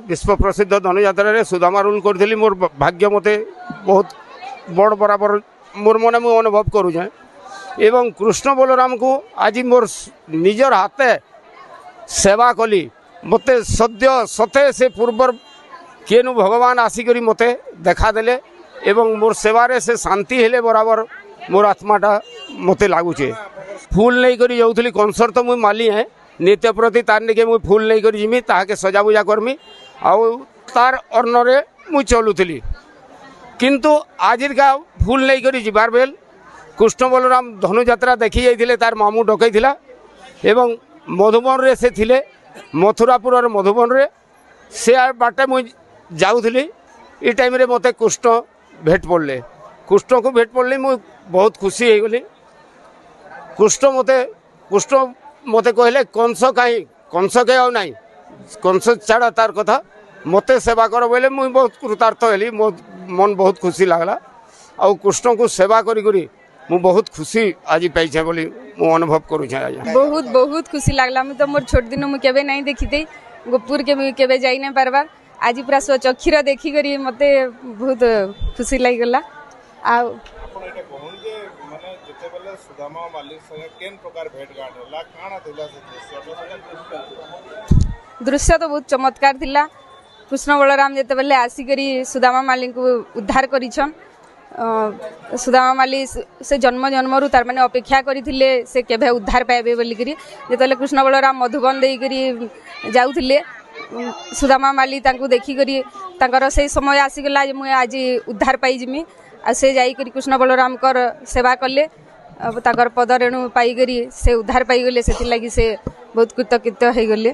विश्व प्रसिद्ध धनुयात्रा सुदामा रोल करी मोर भाग्य मते बहुत बड़ बराबर मोर मन मुझे अनुभव करुचे एवं कृष्ण बलराम को आज मोर निजर हाथे सेवा कली मते सद्य सते से पूर्वर केनु भगवान आसिक मते देखा देले एवं मोर सेवारे से शांति हेले बराबर मोर आत्माटा मते लगुचे। फूल नहीं करी जाऊली कनसर तो मुझे माली है नित्य प्रति तार निके मुझे फूल नहीं करी जिमी ताके सजा बुजा करमी आउ तार अर्णरे मुझे चलुली किंतु आजिर का फूल नहीं करी जीवार बेल कृष्ण बलराम धनुयात्रा देखी जाइए तार मामू डकई एवं मधुबन रे से थिले मथुरापुर मधुबन रे से बाटे मुझे जाऊली ये टाइम रे मते कृष्ण भेट पड़ले कृष्ण को भेट पड़ले मुझे बहुत खुशी हो गली। कृष्ण मते कहले कंस कहीं कंस के आउ ना कंस छाड़ा तार कथा मते सेवा कर बोले मुझे बहुत कृतार्थ हेली मो मन बहुत खुशी लगला आउ कृष्ण को सेवा करी करी मु बहुत खुशी आज पाइछे बोली मु अनुभव करूछे। आज बहुत बहुत खुशी लागला मु तो मोर छोट दिन मु केबे नहीं देखिते गोपुर के केबे जाई नहीं पारबार आज पूरा स्वचक्षुर देखी करी मते बहुत खुशी लागि गला। आ आपण एटा कहून जे माने जते बेले सुदामा मालिक संगे केन प्रकार भेट गाट होला काना थिला से दृश्य तो बहुत चमत्कार थिला। कृष्ण बलराम जते बेले आसी करी सुदामा मालिक को उद्धार करिछन सुदामा माली से जन्म जन्मरु तार माने अपेक्षा करिथिले से केभे उद्धार पाइबे बोली करी जेतले कृष्ण बलराम मधुबन देई करी जाउथिले सुदामा माली तांको देखी करी तांकर से समय आसी गला जे मुझे आज उद्धार पाई जिमी आ से जाई करी कृष्ण बलराम कर सेवा कले तांकर पद रेणु पाई करी से उद्धार पाई गले सेति लागि से बहुत कृतकृत हे गले।